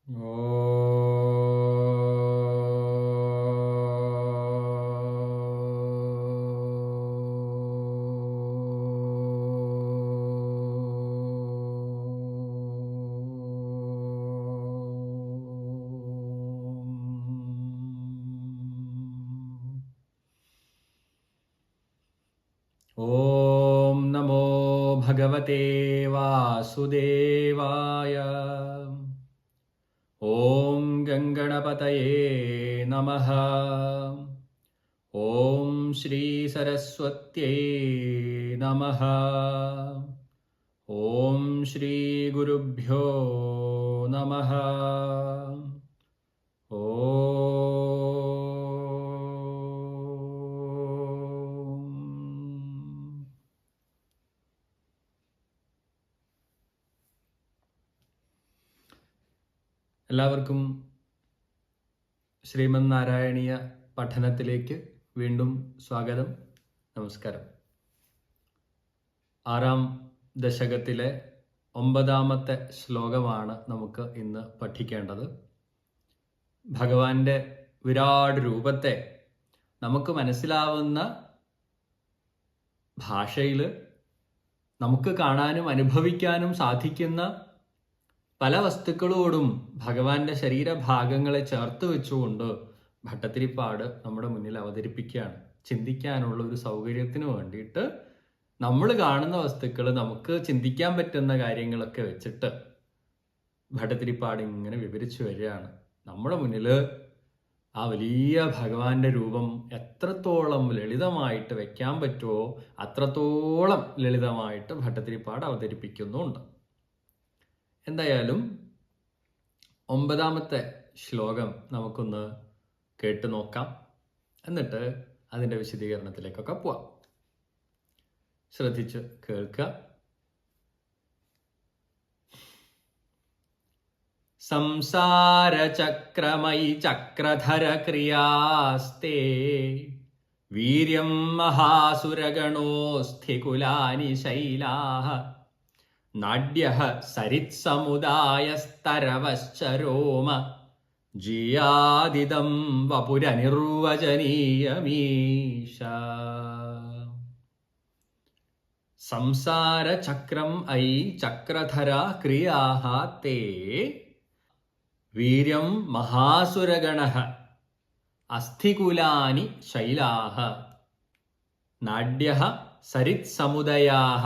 ഓം നമോ ഭഗവതേ വാസുദേവായ. ഓം ഗംഗണപതയേ നമഃ. ഓം ശ്രീ സരസ്വത്യൈ നമഃ. ഓം ശ്രീ ഗുരുഭ്യോ നമഃ. എല്ലാവർക്കും ശ്രീമദ് നാരായണീയ പഠനത്തിലേക്ക് വീണ്ടും സ്വാഗതം. നമസ്കാരം. 6ാം ദശകത്തിലെ 9ാമത്തെ ശ്ലോകമാണ് നമുക്ക് ഇന്ന് പഠിക്കേണ്ടത്. ഭഗവാന്റെ വിരാട് രൂപത്തെ നമുക്ക് മനസ്സിലാവുന്ന ഭാഷയിൽ നമുക്ക് കാണാനും അനുഭവിക്കാനും സാധിക്കുന്ന പല വസ്തുക്കളോടും ഭഗവാന്റെ ശരീരഭാഗങ്ങളെ ചേർത്ത് വെച്ചുകൊണ്ട് ഭട്ടതിരിപ്പാട് നമ്മുടെ മുന്നിൽ അവതരിപ്പിക്കുകയാണ്. ചിന്തിക്കാനുള്ള ഒരു സൗകര്യത്തിന് വേണ്ടിയിട്ട് നമ്മൾ കാണുന്ന വസ്തുക്കൾ നമുക്ക് ചിന്തിക്കാൻ പറ്റുന്ന കാര്യങ്ങളൊക്കെ വെച്ചിട്ട് ഭട്ടതിരിപ്പാട് ഇങ്ങനെ വിവരിച്ചു വരികയാണ്. നമ്മുടെ മുന്നിൽ ആ വലിയ ഭഗവാന്റെ രൂപം എത്രത്തോളം ലളിതമായിട്ട് വെക്കാൻ പറ്റുമോ അത്രത്തോളം ലളിതമായിട്ട് ഭട്ടതിരിപ്പാട് അവതരിപ്പിക്കുന്നുണ്ട്. എന്തായാലും 9ാമത്തെ ശ്ലോകം നമുക്കൊന്ന് കേട്ടു നോക്കാം. എന്നിട്ട് അതിൻ്റെ വിശദീകരണത്തിലേക്കൊക്കെ പോവാം. ശ്രദ്ധിച്ച് കേൾക്കുക. സംസാരചക്രമയി ചക്രധര ക്രിയാസ്തേ വീര്യം മഹാസുരഗണോസ്ഥികുലാനി ശൈലാഃ നാഡ്യഃ സരിത്സമുദായസ്തരവശ്ച രോമ ജിയാദിദം വപുരനിർവചനീയമീശ. സംസാരചക്രം ഐ ചക്രധര ക്രിയാഃ തേ വീര്യം മഹാസുരഗണഃ അസ്ഥികുലാനി ശൈലാഃ നാഡ്യഃ സരിത്സമുദയാഃ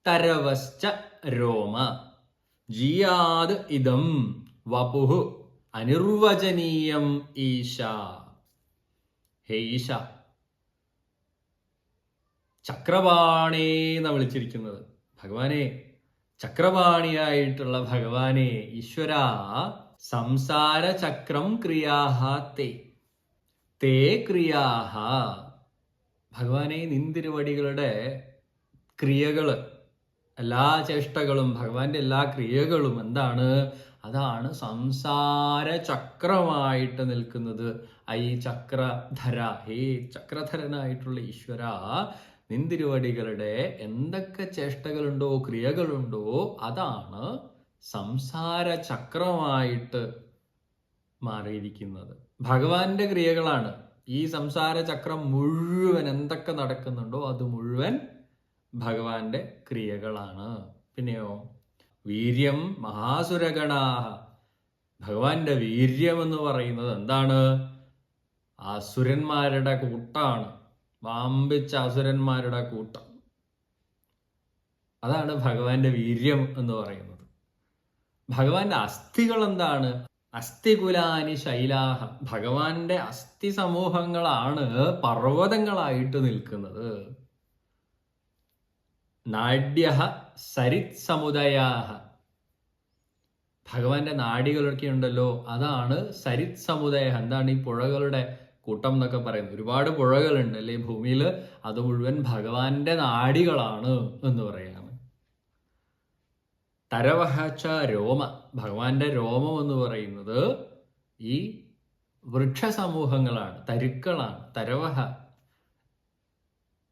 തരവശ്ച രോമ ജിയാദ് ഇദം വപുഃ അനിർവചനീയം ഈശ. ഹേ ഈശ, ചക്രപാണി എന്ന് വിളിച്ചിരിക്കുന്നത് ഭഗവാനെ, ചക്രപാണിയായിട്ടുള്ള ഭഗവാനെ, ഈശ്വര, സംസാര ചക്രം ക്രിയാഃ തേ തേ ക്രിയാഃ. ഭഗവാനെ, നിന്തിരുവടികളുടെ ക്രിയകള്, എല്ലാ ചേഷ്ടകളും, ഭഗവാന്റെ എല്ലാ ക്രിയകളും എന്താണ്? അതാണ് സംസാര ചക്രമായിട്ട് നിൽക്കുന്നത്. ഐ ചക്രധര, ഹേ ചക്രധരനായിട്ടുള്ള ഈശ്വര, നിന്തിരുവടികളുടെ എന്തൊക്കെ ചേഷ്ടകളുണ്ടോ, ക്രിയകളുണ്ടോ, അതാണ് സംസാര ചക്രമായിട്ട് മാറിയിരിക്കുന്നത്. ഭഗവാന്റെ ക്രിയകളാണ് ഈ സംസാര ചക്രം മുഴുവൻ. എന്തൊക്കെ നടക്കുന്നുണ്ടോ അത് മുഴുവൻ ഭഗവാന്റെ ക്രിയകളാണ്. പിന്നെയോ, വീര്യം മഹാസുരഗണാഹ, ഭഗവാന്റെ വീര്യം എന്ന് പറയുന്നത് എന്താണ്? അസുരന്മാരുടെ കൂട്ടാണ്, വാമ്പിച്ച അസുരന്മാരുടെ കൂട്ടം. അതാണ് ഭഗവാന്റെ വീര്യം എന്ന് പറയുന്നത്. ഭഗവാന്റെ അസ്ഥികൾ എന്താണ്? അസ്ഥികുലാനി ശൈലാഹ, ഭഗവാന്റെ അസ്ഥി സമൂഹങ്ങളാണ് പർവ്വതങ്ങളായിട്ട് നിൽക്കുന്നത്. നാഡ്യഃ സരിത് സമുദയാഃ, ഭഗവാന്റെ നാഡികളൊക്കെ ഉണ്ടല്ലോ, അതാണ് സരിത് സമുദയ. എന്താണ് ഈ പുഴകളുടെ കൂട്ടം എന്നൊക്കെ പറയുന്നത്? ഒരുപാട് പുഴകളുണ്ട് അല്ലേ ഭൂമിയിൽ, അത് മുഴുവൻ ഭഗവാന്റെ നാഡികളാണ് എന്ന് പറയാണ്. തരവഹച്ച രോമ, ഭഗവാന്റെ രോമം എന്ന് പറയുന്നത് ഈ വൃക്ഷസമൂഹങ്ങളാണ്, തരുക്കളാണ്. തരവഹ,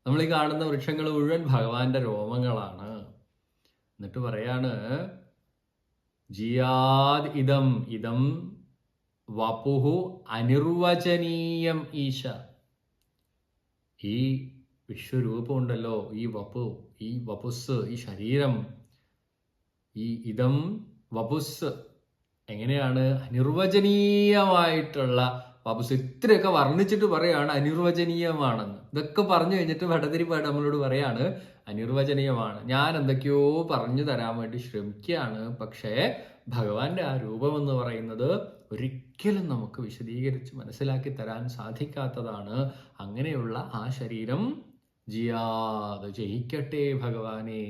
നമ്മൾ ഈ കാണുന്ന വൃക്ഷങ്ങൾ മുഴുവൻ ഭഗവാന്റെ രോമങ്ങളാണ്. എന്നിട്ട് പറയാണ്, ജിയാദ് ഇതം ഇതം വപുഹു അനിർവചനീയം ഈശ. ഈ വിശ്വരൂപമുണ്ടല്ലോ, ഈ വപു, ഈ വപുസ്, ഈ ശരീരം, ഈ ഇതം വപുസ് എങ്ങനെയാണ്? അനിർവചനീയമായിട്ടുള്ള വപുസ്. ഇത്രയൊക്കെ വർണ്ണിച്ചിട്ട് പറയാണ് അനിർവചനീയമാണെന്ന്. ഇതൊക്കെ പറഞ്ഞു കഴിഞ്ഞിട്ട് ഭട്ടതിരിപ്പാട് നമ്മളോട് പറയാണ് അനിർവചനീയമാണ്. ഞാൻ എന്തൊക്കെയോ പറഞ്ഞു തരാൻ വേണ്ടി ശ്രമിക്കുകയാണ്, പക്ഷേ ഭഗവാന്റെ ആ രൂപമെന്ന് പറയുന്നത് ഒരിക്കലും നമുക്ക് വിശദീകരിച്ച് മനസ്സിലാക്കി തരാൻ സാധിക്കാത്തതാണ്. അങ്ങനെയുള്ള ആ ശരീരം ജിയാദ്, ജയിക്കട്ടെ ഭഗവാനെ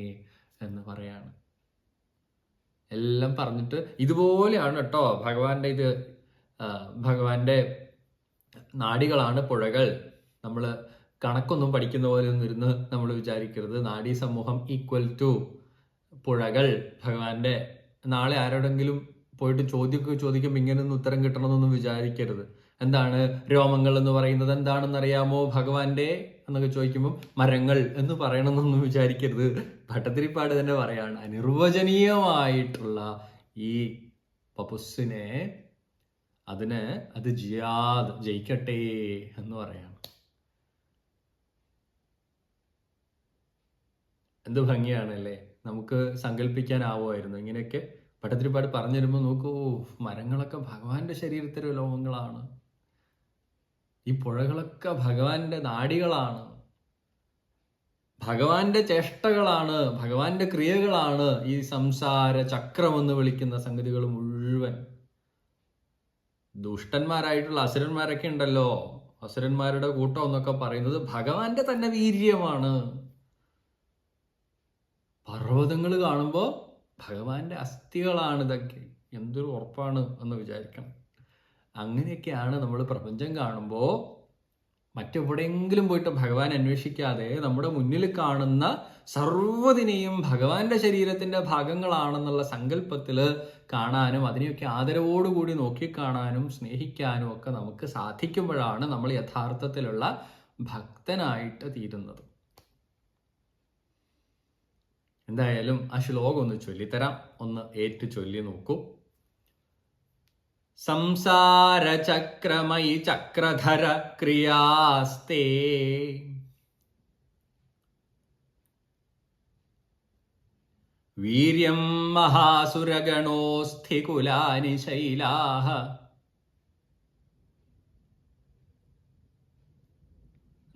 എന്ന് പറയാണ്. എല്ലാം പറഞ്ഞിട്ട് ഇതുപോലെയാണ് കേട്ടോ ഭഗവാന്റെ ഇത്. ഭഗവാന്റെ നാഡികളാണ് പുഴകൾ. നമ്മൾ കണക്കൊന്നും പഠിക്കുന്ന പോലെ ഒന്നും ഇരുന്ന് നമ്മൾ വിചാരിക്കരുത് നാഡീ സമൂഹം ഈക്വൽ ടു പുഴകൾ. ഭഗവാന്റെ നാളെ ആരോടെങ്കിലും പോയിട്ട് ചോദിക്കുമ്പോൾ ഇങ്ങനൊന്നും ഉത്തരം കിട്ടണമെന്നൊന്നും വിചാരിക്കരുത്. എന്താണ് രോമങ്ങൾ എന്ന് പറയുന്നത് എന്താണെന്ന് അറിയാമോ ഭഗവാന്റെ എന്നൊക്കെ ചോദിക്കുമ്പോൾ മരങ്ങൾ എന്ന് പറയണമെന്നൊന്നും വിചാരിക്കരുത്. ഭട്ടതിരിപ്പാട് തന്നെ പറയാണ് അനിർവചനീയമായിട്ടുള്ള ഈ പപുസ്സിനെ, അത് ജിയാദ്, ജയിക്കട്ടെ എന്ന് പറയാണ്. എന്ത് ഭംഗിയാണല്ലേ, നമുക്ക് സങ്കല്പിക്കാനാവുമായിരുന്നു ഇങ്ങനെയൊക്കെ. ഭട്ടതിരിപ്പാട് പറഞ്ഞു തരുമ്പോൾ നോക്കൂ, മരങ്ങളൊക്കെ ഭഗവാന്റെ ശരീരത്തിലെ ലോകങ്ങളാണ്, ഈ പുഴകളൊക്കെ ഭഗവാന്റെ നാഡികളാണ്, ഭഗവാന്റെ ചേഷ്ടകളാണ്, ഭഗവാന്റെ ക്രിയകളാണ് ഈ സംസാര ചക്രം എന്ന് വിളിക്കുന്ന സംഗതികൾ മുഴുവൻ. ദുഷ്ടന്മാരായിട്ടുള്ള അസുരന്മാരൊക്കെ ഉണ്ടല്ലോ, അസുരന്മാരുടെ കൂട്ടം എന്നൊക്കെ പറയുന്നത് ഭഗവാന്റെ തന്നെ വീര്യമാണ്. പർവ്വതങ്ങൾ കാണുമ്പോൾ ഭഗവാന്റെ അസ്ഥികളാണ് ഇതൊക്കെ. എന്തൊരു ഉറപ്പാണ് എന്ന് വിചാരിക്കണം. അങ്ങനെയൊക്കെയാണ് നമ്മൾ പ്രപഞ്ചം കാണുമ്പോൾ. മറ്റെവിടെയെങ്കിലും പോയിട്ട് ഭഗവാൻ അന്വേഷിക്കാതെ നമ്മുടെ മുന്നിൽ കാണുന്ന സർവ്വതിനെയും ഭഗവാന്റെ ശരീരത്തിന്റെ ഭാഗങ്ങളാണെന്നുള്ള സങ്കല്പത്തിൽ കാണാനും അതിനെയൊക്കെ ആദരവോടുകൂടി നോക്കിക്കാണാനും സ്നേഹിക്കാനും ഒക്കെ നമുക്ക് സാധിക്കുമ്പോഴാണ് നമ്മൾ യഥാർത്ഥത്തിലുള്ള ഭക്തനായിട്ട് തീരുന്നത്. എന്തായാലും ആ ശ്ലോകം ഒന്ന് ചൊല്ലിത്തരാം, ഒന്ന് ഏറ്റു ചൊല്ലി നോക്കൂ. സംസാരചക്രമയി ചക്രധര ക്രിയാസ്തേ വീര്യം മഹാസുരഗണോസ്ഥികുലാനി ശൈലാഃ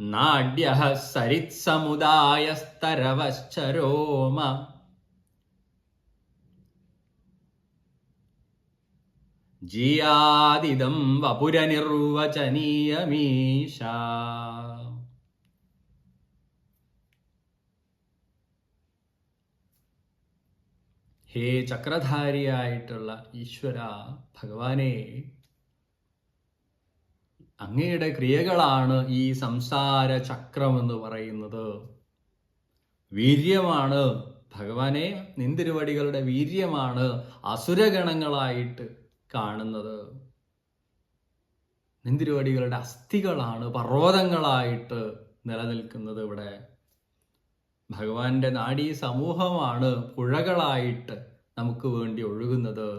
നാഡ്യഃ സരിത്സമുദായസ്തരവശ്ചരോമ ജിയാദിദം വപുരനിർവചനീയമീശ. ഹേ ചക്രധാരിയായിട്ടുള്ള ഈശ്വര ഭഗവാനെ, അങ്ങയുടെ ക്രിയകളാണ് ഈ സംസാര ചക്രം എന്ന് പറയുന്നത്. വീര്യമാണ് ഭഗവാനെ, നിന്തിരുവടികളുടെ വീര്യമാണ് അസുരഗണങ്ങളായിട്ട് കാണുന്നത്. നിന്തിരുവടികളുടെ അസ്ഥികളാണ് പർവ്വതങ്ങളായിട്ട് നിലനിൽക്കുന്നത്. ഇവിടെ ഭഗവാന്റെ നാഡീ സമൂഹമാണ് പുഴകളായിട്ട് നമുക്ക് വേണ്ടി ഒഴുകുന്നത്.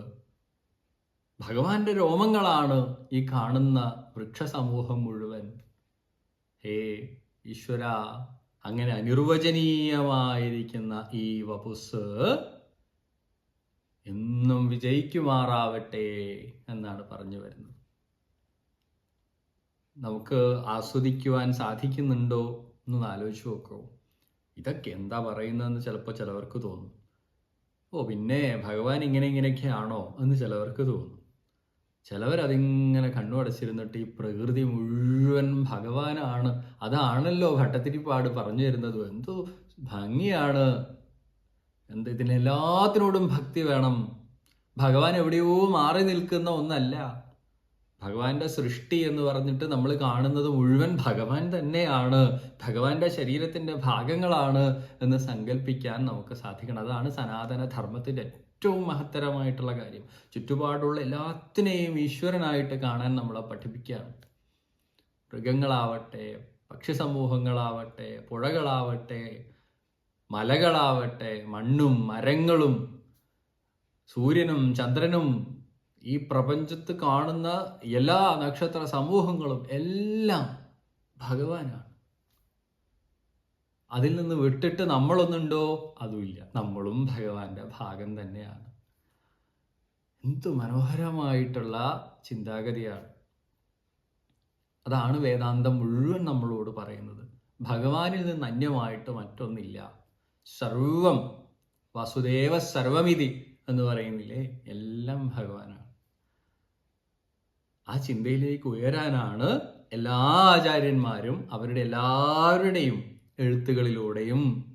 ഭഗവാന്റെ രോമങ്ങളാണ് ഈ കാണുന്ന വൃക്ഷസമൂഹം മുഴുവൻ. ഹേ ഈശ്വര, അങ്ങനെ അനിർവചനീയമായിരിക്കുന്ന ഈ വപുസ് എന്നും വിജയിക്കുമാറാവട്ടെ എന്നാണ് പറഞ്ഞു വരുന്നത്. നമുക്ക് ആസ്വദിക്കുവാൻ സാധിക്കുന്നുണ്ടോ എന്നൊന്ന് ആലോചിച്ച് നോക്കൂ. ഇതൊക്കെ എന്താ പറയുന്നതെന്ന് ചിലപ്പോൾ ചിലവർക്ക് തോന്നും. പിന്നെ ഭഗവാൻ ഇങ്ങനെയൊക്കെയാണോ എന്ന് ചിലവർക്ക് തോന്നും. ചിലവരതിങ്ങനെ കണ്ണുടച്ചിരുന്നിട്ട് ഈ പ്രകൃതി മുഴുവൻ ഭഗവാനാണ്, അതാണല്ലോ ഭട്ടതിരിപ്പാട് പറഞ്ഞു തരുന്നത്. എന്തോ ഭംഗിയാണ്, ഇതിനെല്ലാത്തിനോടും ഭക്തി വേണം. ഭഗവാൻ എവിടെയോ മാറി നിൽക്കുന്ന ഒന്നല്ല. ഭഗവാന്റെ സൃഷ്ടി എന്ന് പറഞ്ഞിട്ട് നമ്മൾ കാണുന്നത് മുഴുവൻ ഭഗവാൻ തന്നെയാണ്, ഭഗവാന്റെ ശരീരത്തിന്റെ ഭാഗങ്ങളാണ് എന്ന് സങ്കല്പിക്കാൻ നമുക്ക് സാധിക്കണം. അതാണ് സനാതന ധർമ്മത്തിന്റെ ഏറ്റവും മഹത്തരമായിട്ടുള്ള കാര്യം. ചുറ്റുപാടുള്ള എല്ലാത്തിനെയും ഈശ്വരനായിട്ട് കാണാൻ നമ്മളെ പഠിപ്പിക്കുകയാണ്. മൃഗങ്ങളാവട്ടെ, പക്ഷി സമൂഹങ്ങളാവട്ടെ, പുഴകളാവട്ടെ, മലകളാവട്ടെ, മണ്ണും മരങ്ങളും സൂര്യനും ചന്ദ്രനും ഈ പ്രപഞ്ചത്ത് കാണുന്ന എല്ലാ നക്ഷത്ര സമൂഹങ്ങളും എല്ലാം ഭഗവാനാണ്. അതിൽ നിന്ന് വിട്ടിട്ട് നമ്മളൊന്നുണ്ടോ? അതുമില്ല. നമ്മളും ഭഗവാന്റെ ഭാഗം തന്നെയാണ്. എന്തു മനോഹരമായിട്ടുള്ള ചിന്താഗതിയാണ്. അതാണ് വേദാന്തം മുഴുവൻ നമ്മളോട് പറയുന്നത്. ഭഗവാനിൽ നിന്ന് അന്യമായിട്ട് മറ്റൊന്നില്ല. സർവം വസുദേവ സർവമിതി എന്ന് പറയുന്നില്ലേ, എല്ലാം ഭഗവാനാണ്. ആ ചിന്തയിലേക്ക് ഉയരാനാണ് എല്ലാ ആചാര്യന്മാരും അവരുടെ എല്ലാവരുടെയും എഴുത്തുകളിലൂടെയും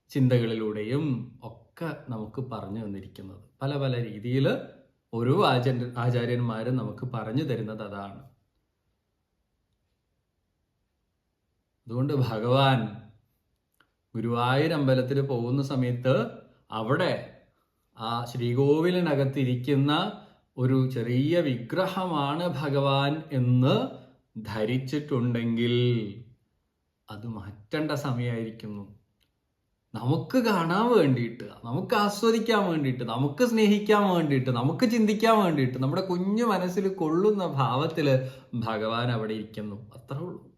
ചിന്തകളിലൂടെയും ഒക്കെ നമുക്ക് പറഞ്ഞു തന്നിരിക്കുന്നത്. പല പല രീതിയിൽ ഓരോ ആചാര്യന്മാരും നമുക്ക് പറഞ്ഞു തരുന്നത് അതാണ്. അതുകൊണ്ട് ഭഗവാൻ ഗുരുവായൂർ അമ്പലത്തിൽ പോകുന്ന സമയത്ത് അവിടെ ആ ശ്രീകോവിലിനകത്തിരിക്കുന്ന ഒരു ചെറിയ വിഗ്രഹമാണ് ഭഗവാൻ എന്ന് ധരിച്ചിട്ടുണ്ടെങ്കിൽ അത് മാറ്റേണ്ട സമയമായിരിക്കുന്നു. നമുക്ക് കാണാൻ വേണ്ടിയിട്ട്, നമുക്ക് ആസ്വദിക്കാൻ വേണ്ടിയിട്ട്, നമുക്ക് സ്നേഹിക്കാൻ വേണ്ടിയിട്ട്, നമുക്ക് ചിന്തിക്കാൻ വേണ്ടിയിട്ട്, നമ്മുടെ കുഞ്ഞു മനസ്സിൽ കൊള്ളുന്ന ഭാവത്തിൽ ഭഗവാൻ അവിടെ ഇരിക്കുന്നു. അത്രേ ഉള്ളൂ.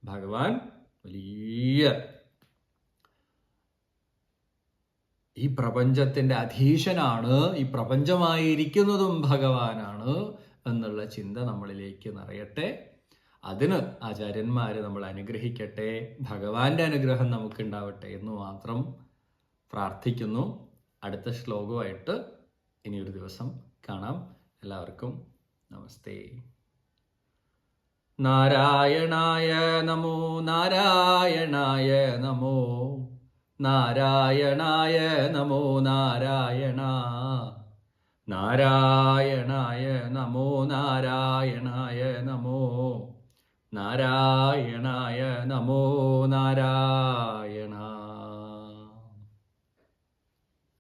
ഭഗവാൻ വലിയ ഈ പ്രപഞ്ചത്തിന്റെ അധീശനാണ്, ഈ പ്രപഞ്ചമായിരിക്കുന്നതും ഭഗവാനാണ് എന്നുള്ള ചിന്ത നമ്മളിലേക്ക് നിറയട്ടെ. അതിന് ആചാര്യന്മാര് നമ്മൾ അനുഗ്രഹിക്കട്ടെ. ഭഗവാന്റെ അനുഗ്രഹം നമുക്കുണ്ടാവട്ടെ എന്ന് മാത്രം പ്രാർത്ഥിക്കുന്നു. അടുത്ത ശ്ലോകമായിട്ട് ഇനിയൊരു ദിവസം കാണാം. എല്ലാവർക്കും നമസ്തേ. നാരായണായ നമോ നാരായണായ നമോ നാരായണായ നമോ നാരായണ നാരായണായ നമോ നാരായണായ നമോ നാരായണായ നമോ നാരായണ.